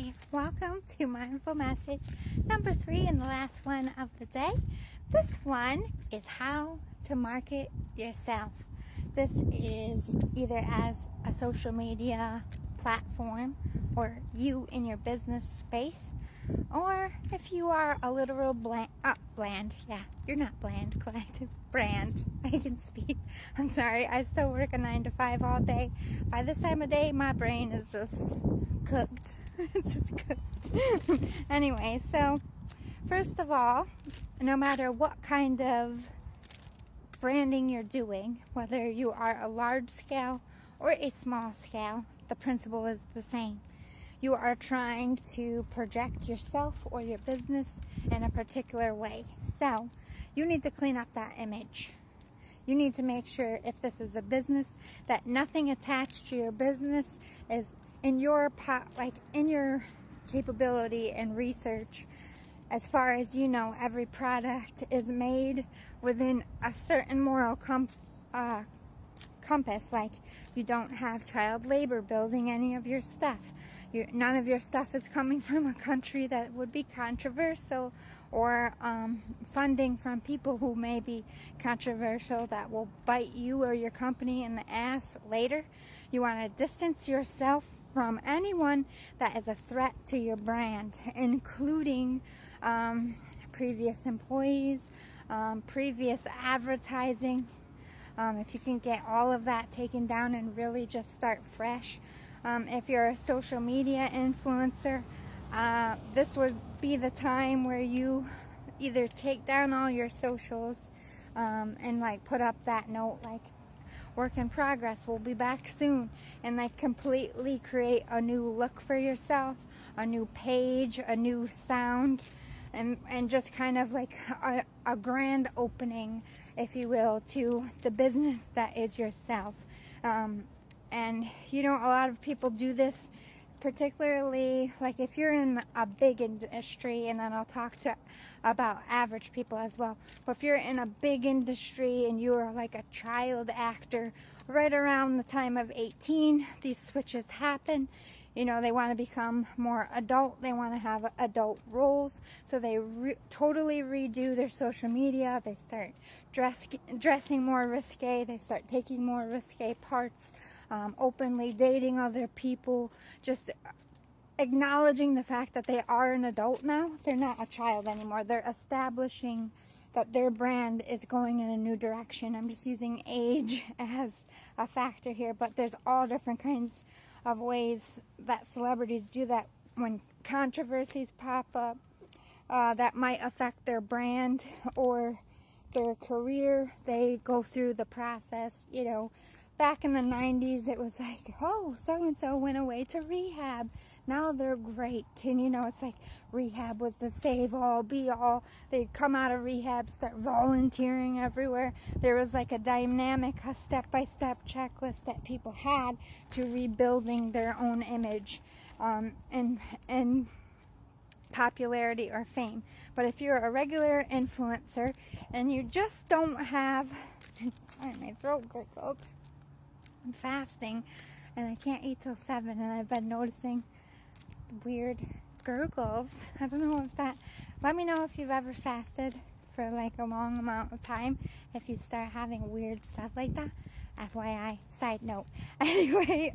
Hi, welcome to Mindful Message number 3 and the last one of the day. This one is how to market yourself. This is either as a social media platform or you in your business space, or if you are a literal brand. You're not bland, brand. I can speak. I'm sorry, I still work a 9 to 5 all day. By this time of day, my brain is just cooked. It's just cooked. Anyway, so first of all, no matter what kind of branding you're doing, whether you are a large scale or a small scale, the principle is the same. You are trying to project yourself or your business in a particular way. So you need to clean up that image. You need to make sure, if this is a business, that nothing attached to your business is in your in your capability and research. As far as you know, every product is made within a certain moral compass. Like, you don't have child labor building any of your stuff. None of your stuff is coming from a country that would be controversial, or funding from people who may be controversial that will bite you or your company in the ass later. You want to distance yourself from anyone that is a threat to your brand, including previous employees, previous advertising. If you can get all of that taken down and really just start fresh. If you're a social media influencer, this would be the time where you either take down all your socials and put up that note like work in progress, we'll be back soon, and completely create a new look for yourself, a new page, a new sound, and just kind of like a grand opening, if you will, to the business that is yourself. And a lot of people do this, particularly like if you're in a big industry, and then I'll talk about average people as well. But if you're in a big industry and you're like a child actor, right around the time of 18, these switches happen. They want to become more adult. They want to have adult roles. So they totally redo their social media. They start dressing more risque. They start taking more risque parts, openly dating other people, just acknowledging the fact that they are an adult now. They're not a child anymore. They're establishing that their brand is going in a new direction. I'm just using age as a factor here, but there's all different kinds of ways that celebrities do that. When controversies pop up that might affect their brand or their career, they go through the process. Back in the 90s, it was like, oh, so-and-so went away to rehab. Now they're great. And, it's like rehab was the save-all, be-all. They'd come out of rehab, start volunteering everywhere. There was like a dynamic, a step-by-step checklist that people had to rebuilding their own image and popularity or fame. But if you're a regular influencer and you just don't have... Sorry, my throat gurgled. I'm fasting and I can't eat till 7, and I've been noticing weird gurgles. I don't know if that... Let me know if you've ever fasted for like a long amount of time, if you start having weird stuff like that. FYI, side note. Anyway,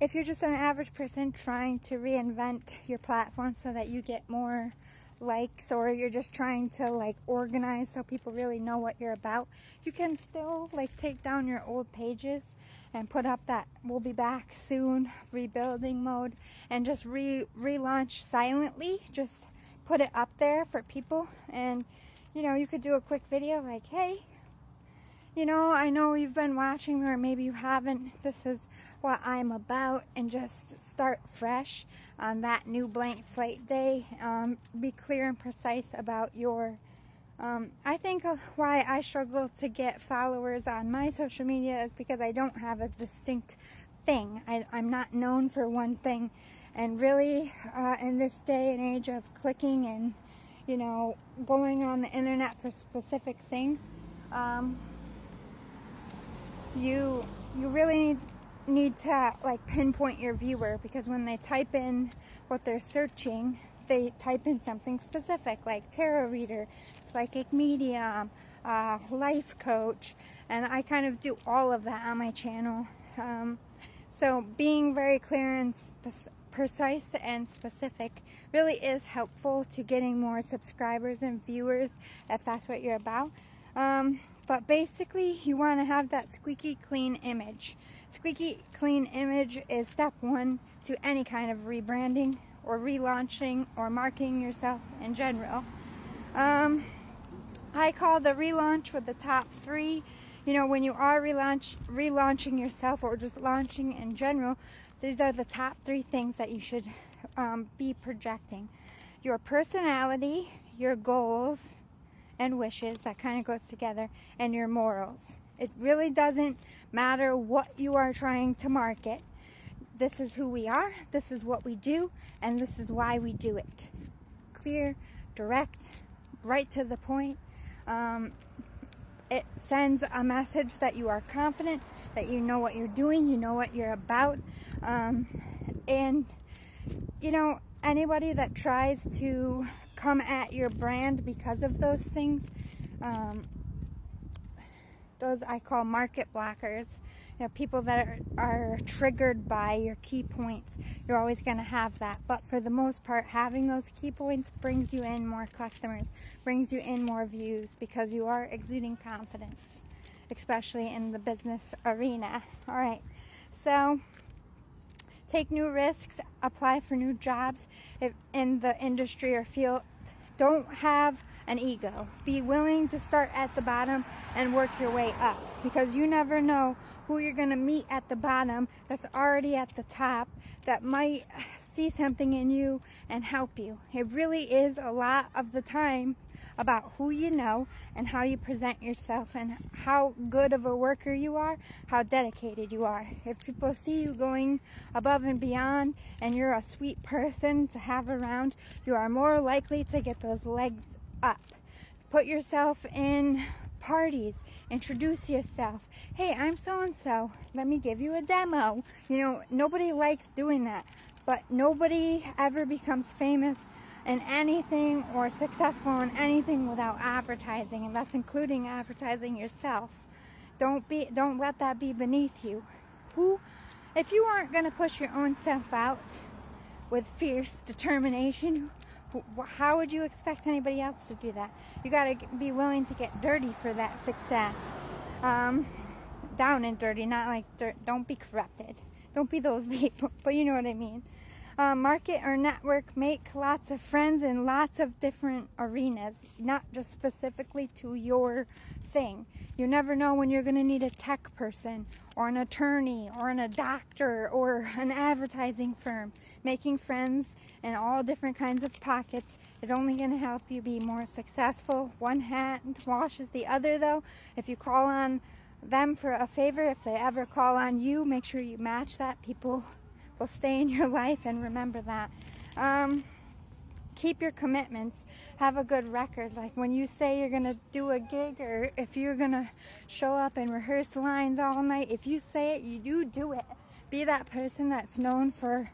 if you're just an average person trying to reinvent your platform so that you get more likes, or you're just trying to organize so people really know what you're about, you can still take down your old pages and put up that we'll be back soon rebuilding mode, and just relaunch silently. Just put it up there for people, and you could do a quick video like, hey, I know you've been watching, or maybe you haven't. This is what I'm about, and just start fresh on that new blank slate day. Be clear and precise about your... I think why I struggle to get followers on my social media is because I don't have a distinct thing. I'm not known for one thing. And really, in this day and age of clicking and, going on the internet for specific things, you really need need to like pinpoint your viewer, because when they type in what they're searching, they type in something specific like tarot reader, psychic medium, life coach, and I kind of do all of that on my channel. So being very clear and precise and specific really is helpful to getting more subscribers and viewers if that's what you're about. But basically you want to have that squeaky clean image. Squeaky clean image is step one to any kind of rebranding or relaunching or marketing yourself in general. I call the relaunch with the top three. You know, when you are relaunching yourself or just launching in general, these are the top three things that you should be projecting. Your personality, your goals and wishes, that kind of goes together, and your morals. It really doesn't matter what you are trying to market. This is who we are, this is what we do, and this is why we do it. Clear, direct, right to the point. It sends a message that you are confident, that you know what you're doing, you know what you're about. And, you know, anybody that tries to come at your brand because of those things, those I call market blockers. You know, people that are triggered by your key points, you're always going to have that. But for the most part, having those key points brings you in more customers, brings you in more views, because you are exuding confidence, especially in the business arena. All right, so take new risks, apply for new jobs if in the industry or field. Don't have an ego. Be willing to start at the bottom and work your way up, because you never know who you're going to meet at the bottom that's already at the top that might see something in you and help you. It really is a lot of the time about who you know and how you present yourself and how good of a worker you are, how dedicated you are. If people see you going above and beyond and you're a sweet person to have around, you are more likely to get those legs up. Put yourself in parties, introduce yourself. Hey, I'm so-and-so, let me give you a demo. You know, nobody likes doing that, but nobody ever becomes famous in anything or successful in anything without advertising, and that's including advertising yourself. Don't let that be beneath you. If you aren't going to push your own self out with fierce determination, how would you expect anybody else to do that? You got to be willing to get dirty for that success. Down and dirty, not like dirt. Don't be corrupted. Don't be those people, but you know what I mean. Market or network, make lots of friends in lots of different arenas, not just specifically to your thing. You never know when you're going to need a tech person or an attorney or a doctor or an advertising firm. Making friends in all different kinds of pockets is only going to help you be more successful. One hand washes the other, though. If you call on them for a favor, if they ever call on you, make sure you match that. People will stay in your life, and remember that. Keep your commitments. Have a good record. Like when you say you're going to do a gig, or if you're going to show up and rehearse lines all night, if you say it, you do it. Be that person that's known for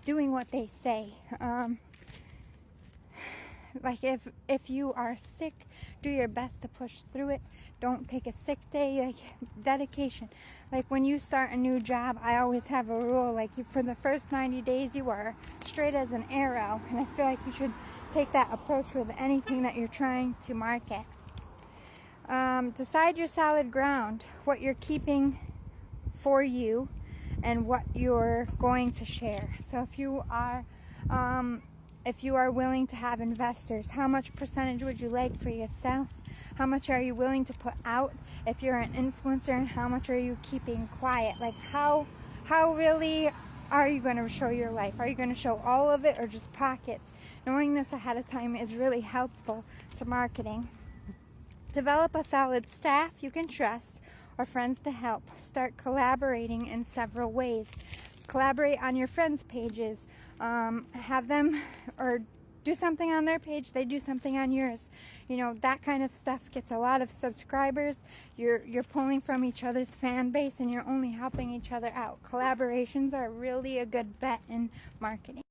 doing what they say. Like if you are sick, do your best to push through it. Don't take a sick day. Like dedication. Like when you start a new job, I always have a rule, like for the first 90 days you are straight as an arrow, and I feel like you should take that approach with anything that you're trying to market. Decide your solid ground, what you're keeping for you and what you're going to share. So if you are willing to have investors, how much percentage would you like for yourself? How much are you willing to put out if you're an influencer, and how much are you keeping quiet? Like how really are you going to show your life? Are you going to show all of it or just pockets? Knowing this ahead of time is really helpful to marketing. Develop a solid staff you can trust or friends to help. Start collaborating in several ways. Collaborate on your friends' pages. Have them or do something on their page, they do something on yours. You know, that kind of stuff gets a lot of subscribers. You're pulling from each other's fan base, and you're only helping each other out. Collaborations are really a good bet in marketing.